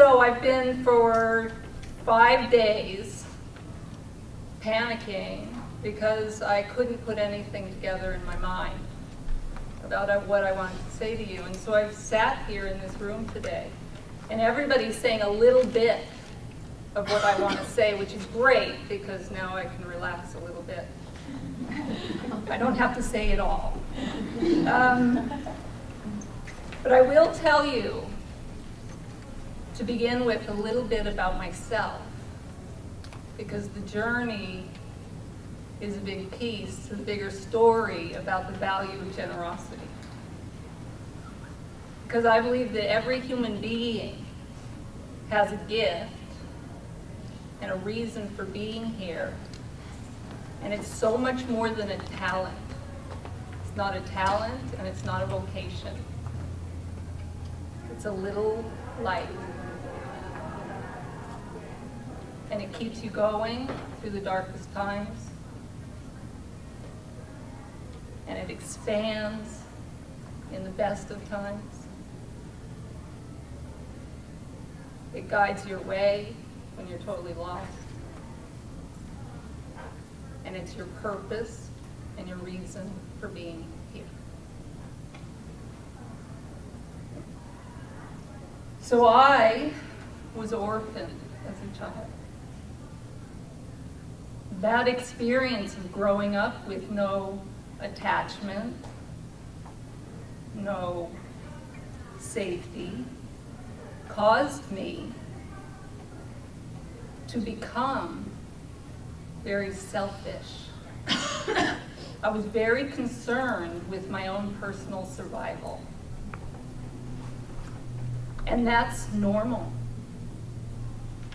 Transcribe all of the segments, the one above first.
So I've been for 5 days panicking because I couldn't put anything together in my mind about what I wanted to say to you. And so I've sat here in this room today, and everybody's saying a little bit of what I want to say, which is great because now I can relax a little bit. I don't have to say it all. But I will tell you, to begin with, a little bit about myself, because the journey is a big piece to the bigger story about the value of generosity. Because I believe that every human being has a gift and a reason for being here. And it's so much more than a talent. It's not a talent and it's not a vocation. It's a little light. And it keeps you going through the darkest times. And it expands in the best of times. It guides your way when you're totally lost. And it's your purpose and your reason for being here. So I was orphaned as a child. That experience of growing up with no attachment, no safety, caused me to become very selfish. I was very concerned with my own personal survival. And that's normal.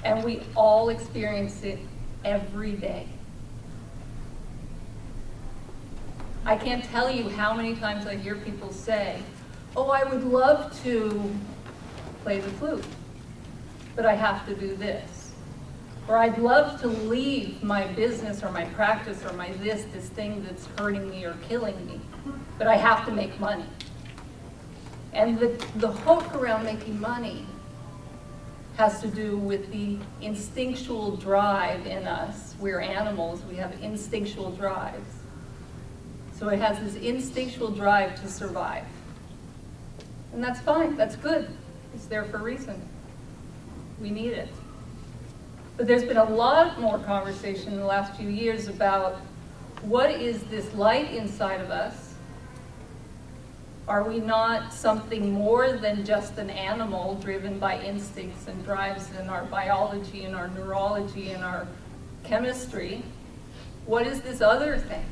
And we all experience it every day. I can't tell you how many times I hear people say, oh, I would love to play the flute, but I have to do this. Or I'd love to leave my business or my practice or my this thing that's hurting me or killing me, but I have to make money. And the hook around making money has to do with the instinctual drive in us. We're animals, we have instinctual drives. So it has this instinctual drive to survive. And that's fine, that's good. It's there for a reason. We need it. But there's been a lot more conversation in the last few years about what is this light inside of us? Are we not something more than just an animal driven by instincts and drives in our biology and our neurology and our chemistry? What is this other thing?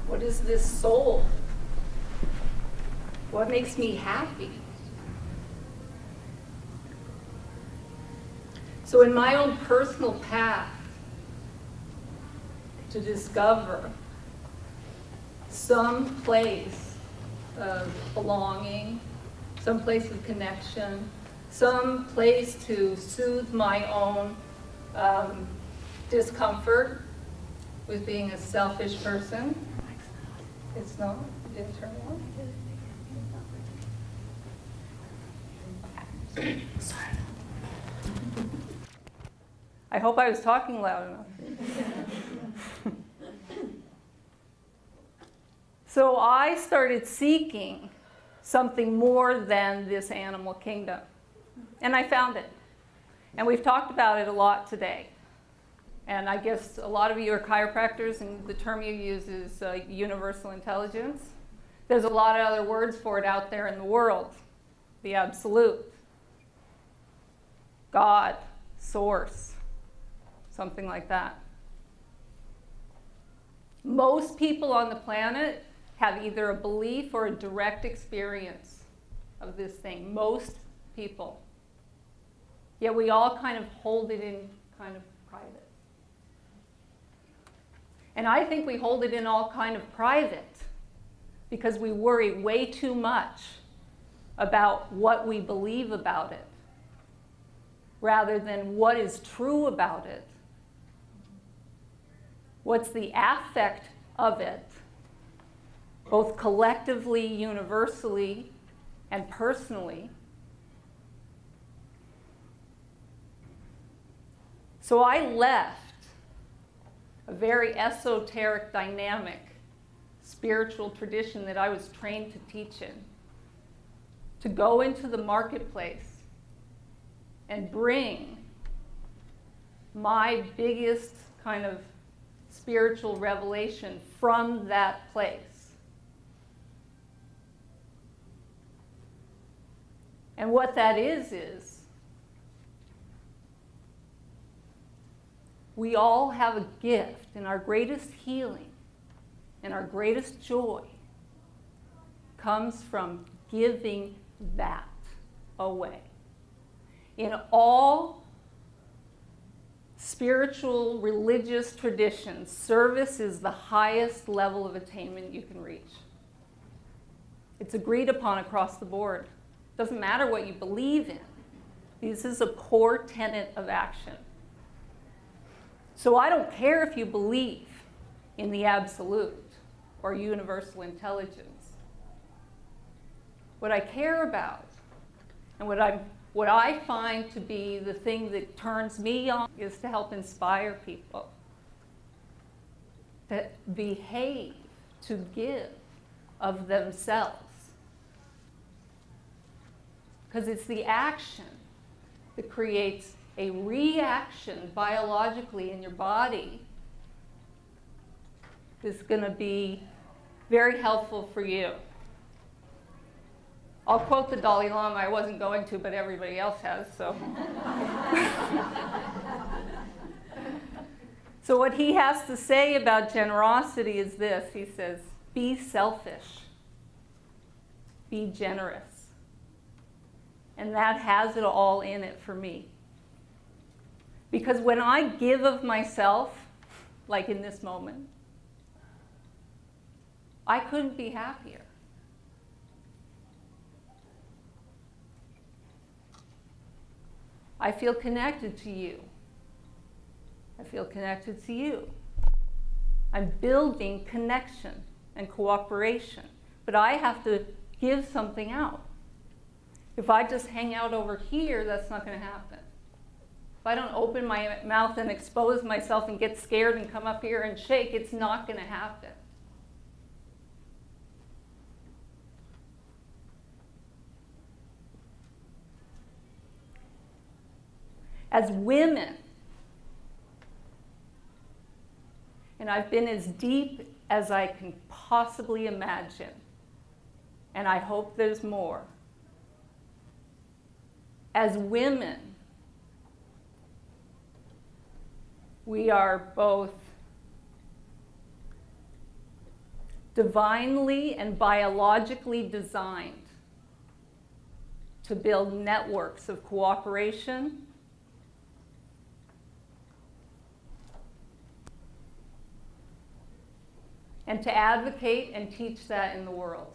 What is this soul? What makes me happy? So in my own personal path to discover some place of belonging, some place of connection, some place to soothe my own discomfort with being a selfish person. It's not, it didn't turn on. Sorry. I hope I was talking loud enough. So I started seeking something more than this animal kingdom. And I found it. And we've talked about it a lot today. And I guess a lot of you are chiropractors, and the term you use is universal intelligence. There's a lot of other words for it out there in the world. The absolute, God, source, something like that. Most people on the planet have either a belief or a direct experience of this thing. Most people. Yet we all kind of hold it in kind of private. And I think we hold it in all kind of private because we worry way too much about what we believe about it rather than what is true about it. What's the affect of it, both collectively, universally, and personally. So I left a very esoteric, dynamic, spiritual tradition that I was trained to teach in, to go into the marketplace and bring my biggest kind of spiritual revelation from that place. And what that is we all have a gift, and our greatest healing and our greatest joy comes from giving that away. In all spiritual, religious traditions, service is the highest level of attainment you can reach. It's agreed upon across the board. Doesn't matter what you believe in. This is a core tenet of action. So I don't care if you believe in the absolute or universal intelligence. What I care about and what I find to be the thing that turns me on is to help inspire people to behave, to give of themselves. Because it's the action that creates a reaction biologically in your body that's going to be very helpful for you. I'll quote the Dalai Lama. I wasn't going to, but everybody else has, so. So what he has to say about generosity is this. He says, be selfish. Be generous. And that has it all in it for me. Because when I give of myself, like in this moment, I couldn't be happier. I feel connected to you. I feel connected to you. I'm building connection and cooperation, but I have to give something out. If I just hang out over here, that's not going to happen. If I don't open my mouth and expose myself and get scared and come up here and shake, it's not going to happen. As women, and I've been as deep as I can possibly imagine, and I hope there's more. As women, we are both divinely and biologically designed to build networks of cooperation and to advocate and teach that in the world.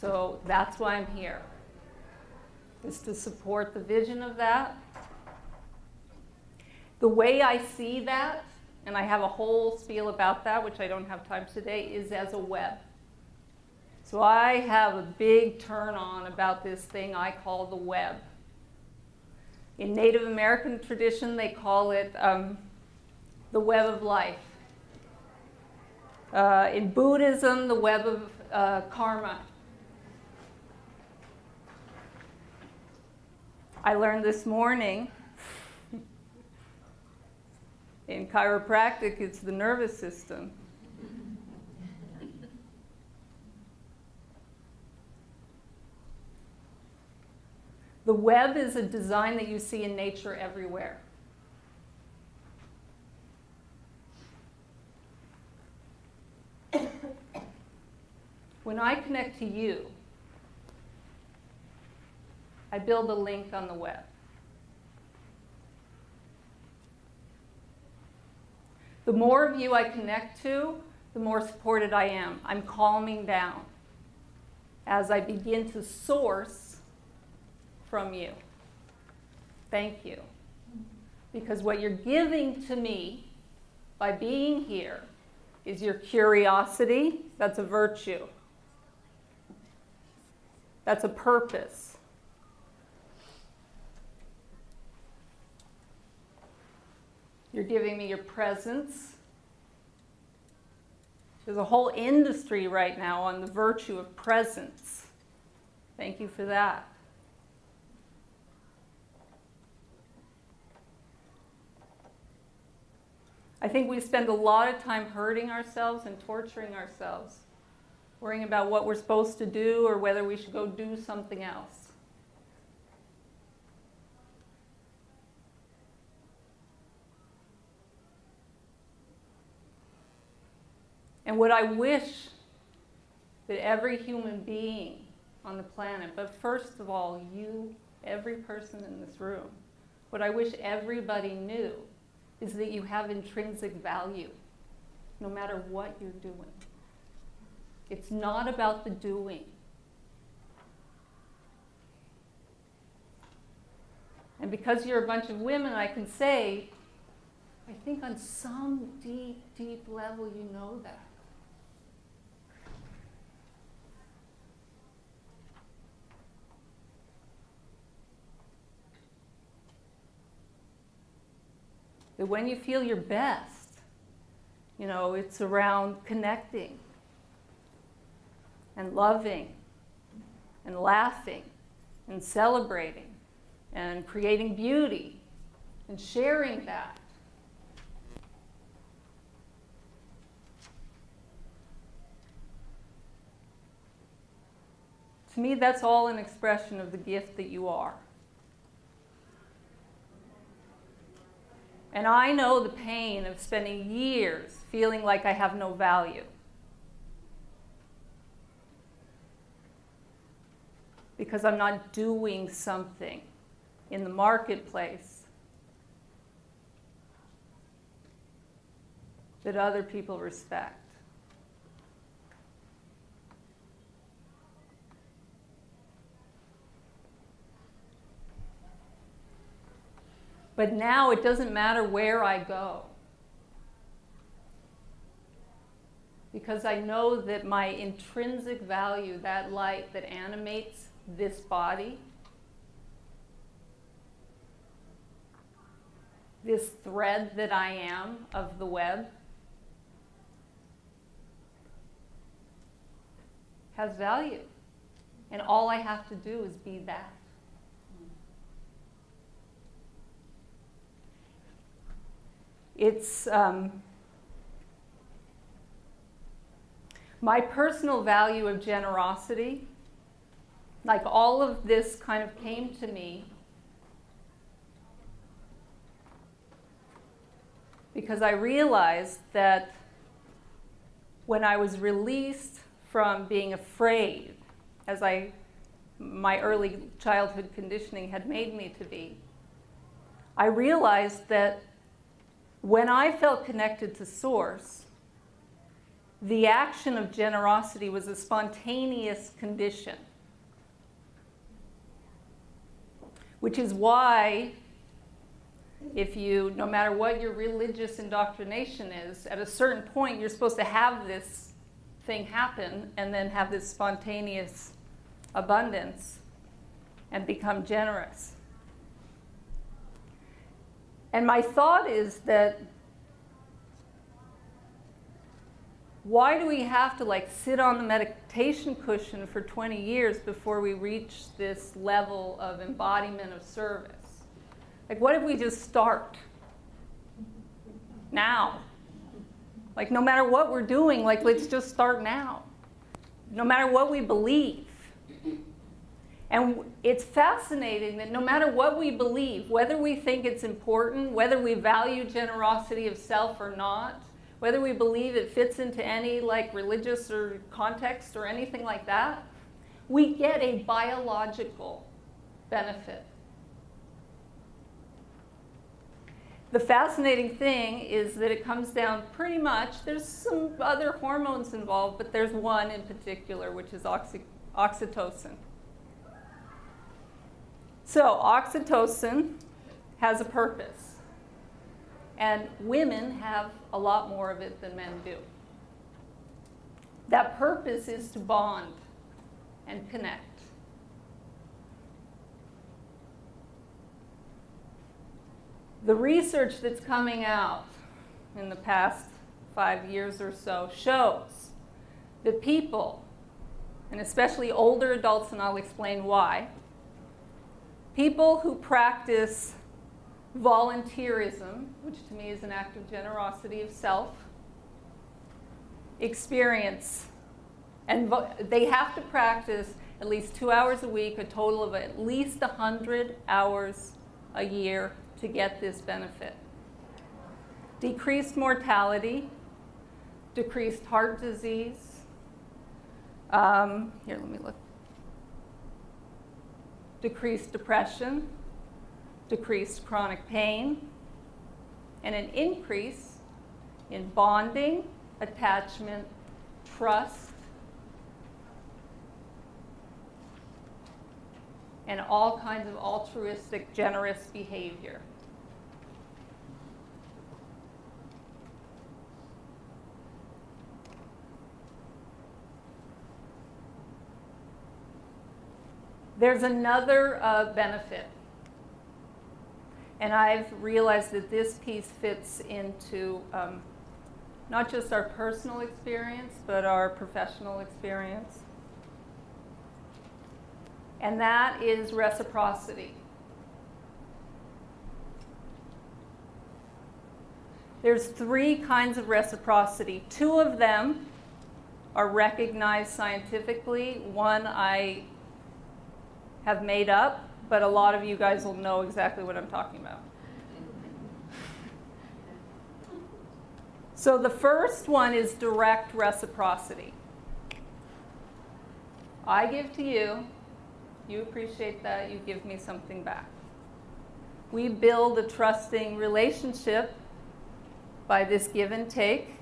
So that's why I'm here, is to support the vision of that. The way I see that, and I have a whole spiel about that, which I don't have time today, is as a web. So I have a big turn on about this thing I call the web. In Native American tradition, they call it the web of life. In Buddhism, the web of karma. I learned this morning, in chiropractic, it's the nervous system. The web is a design that you see in nature everywhere. When I connect to you, I build a link on the web. The more of you I connect to, the more supported I am. I'm calming down as I begin to source from you. Thank you. Because what you're giving to me by being here is your curiosity. That's a virtue. That's a purpose. You're giving me your presence. There's a whole industry right now on the virtue of presence. Thank you for that. I think we spend a lot of time hurting ourselves and torturing ourselves, worrying about what we're supposed to do or whether we should go do something else. And what I wish that every human being on the planet, but first of all, you, every person in this room, what I wish everybody knew is that you have intrinsic value, no matter what you're doing. It's not about the doing. And because you're a bunch of women, I can say, I think on some deep, deep level you know that. That when you feel your best, you know, it's around connecting and loving and laughing and celebrating and creating beauty and sharing that. To me, that's all an expression of the gift that you are. And I know the pain of spending years feeling like I have no value. Because I'm not doing something in the marketplace that other people respect. But now it doesn't matter where I go, because I know that my intrinsic value, that light that animates this body, this thread that I am of the web, has value. And all I have to do is be that. It's my personal value of generosity. Like, all of this kind of came to me because I realized that when I was released from being afraid, as my early childhood conditioning had made me to be, I realized that when I felt connected to Source, the action of generosity was a spontaneous condition. Which is why, if you, no matter what your religious indoctrination is, at a certain point you're supposed to have this thing happen and then have this spontaneous abundance and become generous. And my thought is that why do we have to like sit on the meditation cushion for 20 years before we reach this level of embodiment of service? Like, what if we just start now? Like, no matter what we're doing, like, let's just start now. No matter what we believe. And it's fascinating that no matter what we believe, whether we think it's important, whether we value generosity of self or not, whether we believe it fits into any like religious or context or anything like that, we get a biological benefit. The fascinating thing is that it comes down pretty much, there's some other hormones involved, but there's one in particular, which is oxytocin. So oxytocin has a purpose. And women have a lot more of it than men do. That purpose is to bond and connect The research that's coming out in the past 5 years or so shows that people, and especially older adults, and I'll explain why, people who practice volunteerism, which to me is an act of generosity of self, experience, and they have to practice at least 2 hours a week, a total of at least 100 hours a year to get this benefit. Decreased mortality, decreased heart disease. Here, let me look. Decreased depression, decreased chronic pain, and an increase in bonding, attachment, trust, and all kinds of altruistic, generous behavior. There's another benefit, and I've realized that this piece fits into not just our personal experience, but our professional experience. And that is reciprocity. There's 3 kinds of reciprocity. 2 of them are recognized scientifically. One I have made up, but a lot of you guys will know exactly what I'm talking about. So the first one is direct reciprocity. I give to you, you appreciate that, you give me something back. We build a trusting relationship by this give and take.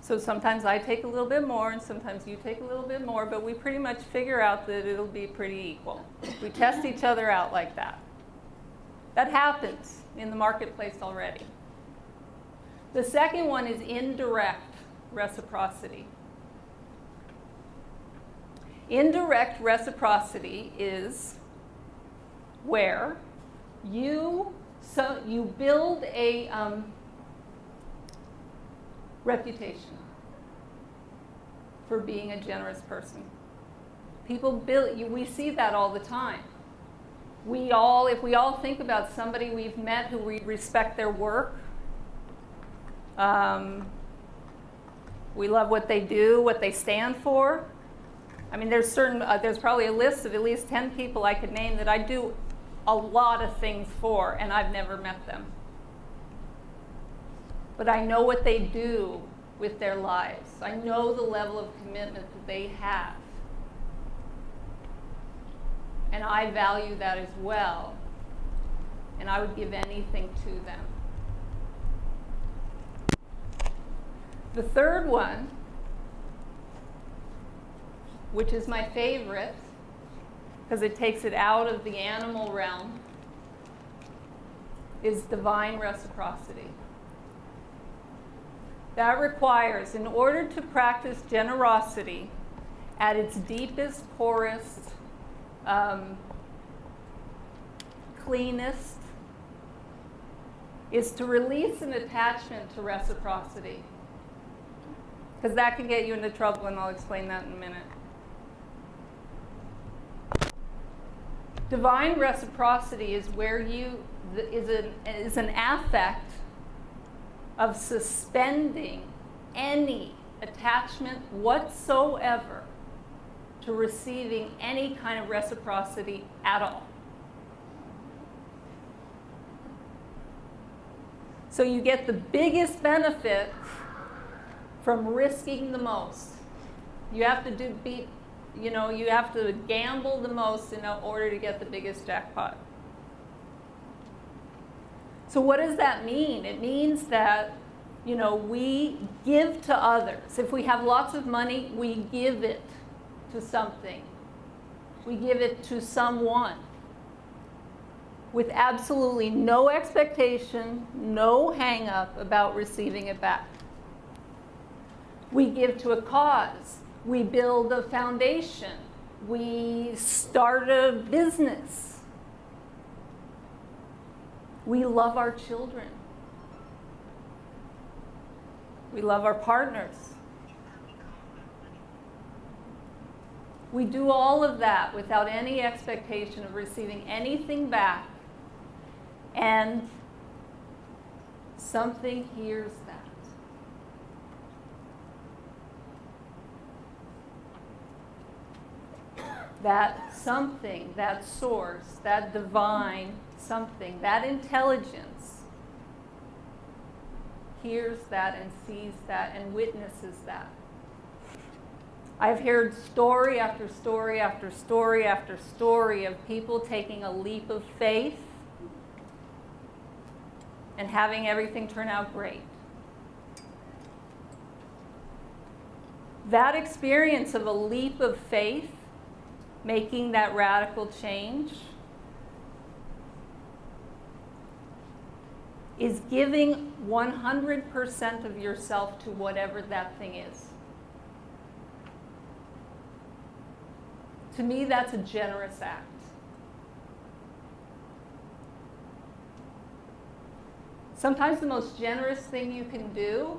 So sometimes I take a little bit more and sometimes you take a little bit more, but we pretty much figure out that it'll be pretty equal. We test each other out like that. That happens in the marketplace already. The second one is indirect reciprocity. Indirect reciprocity is where you build a reputation for being a generous person. People build, we see that all the time. If we all think about somebody we've met who we respect their work, we love what they do, what they stand for. I mean, there's probably a list of at least 10 people I could name that I do a lot of things for, and I've never met them. But I know what they do with their lives. I know the level of commitment that they have. And I value that as well. And I would give anything to them. The third one, which is my favorite, because it takes it out of the animal realm, is divine reciprocity. That requires, in order to practice generosity at its deepest, poorest, cleanest, is to release an attachment to reciprocity. Because that can get you into trouble, and I'll explain that in a minute. Divine reciprocity is where is an affect of suspending any attachment whatsoever to receiving any kind of reciprocity at all. So you get the biggest benefit from risking the most. You have to you have to gamble the most in order to get the biggest jackpot. So what does that mean? It means that, we give to others. If we have lots of money, we give it to something. We give it to someone with absolutely no expectation, no hang-up about receiving it back. We give to a cause. We build a foundation. We start a business. We love our children. We love our partners. We do all of that without any expectation of receiving anything back. And something hears that. That something, that source, that divine something, that intelligence hears that and sees that and witnesses that. I've heard story after story after story after story of people taking a leap of faith and having everything turn out great. That experience of a leap of faith, making that radical change, is giving 100% of yourself to whatever that thing is. To me, that's a generous act. Sometimes the most generous thing you can do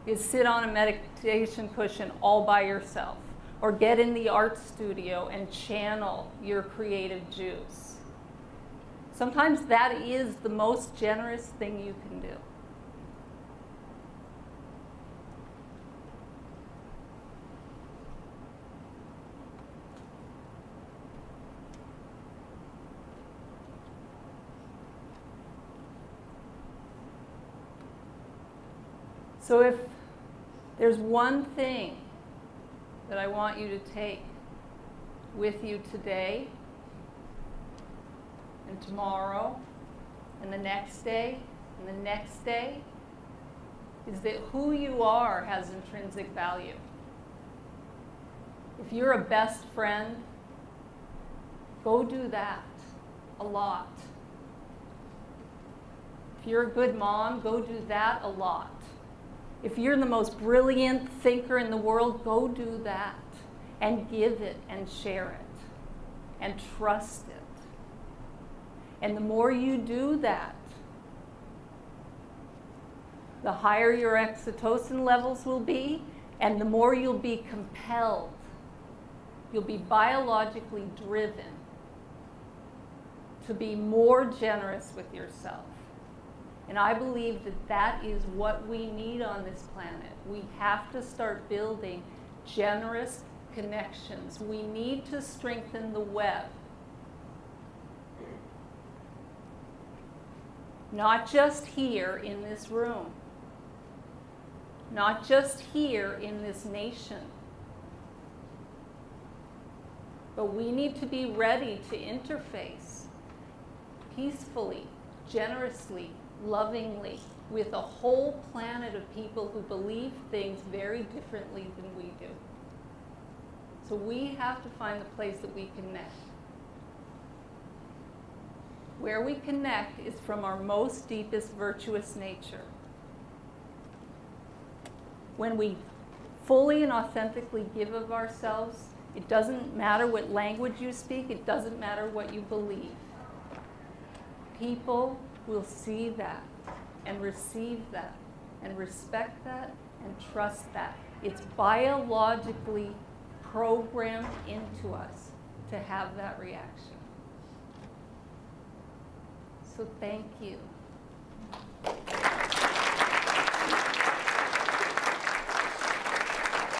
is sit on a meditation cushion all by yourself, or get in the art studio and channel your creative juice. Sometimes that is the most generous thing you can do. So if there's one thing that I want you to take with you today and tomorrow and the next day and the next day, is that who you are has intrinsic value. If you're a best friend, go do that a lot. If you're a good mom, go do that a lot. If you're the most brilliant thinker in the world, go do that and give it and share it and trust it. And the more you do that, the higher your oxytocin levels will be, and the more you'll be compelled. You'll be biologically driven to be more generous with yourself. And I believe that that is what we need on this planet. We have to start building generous connections. We need to strengthen the web. Not just here in this room. Not just here in this nation. But we need to be ready to interface peacefully, generously, lovingly with a whole planet of people who believe things very differently than we do. So we have to find the place that we connect. Where we connect is from our most deepest virtuous nature. When we fully and authentically give of ourselves, it doesn't matter what language you speak, it doesn't matter what you believe. People will see that and receive that and respect that and trust that. It's biologically programmed into us to have that reaction. So thank you.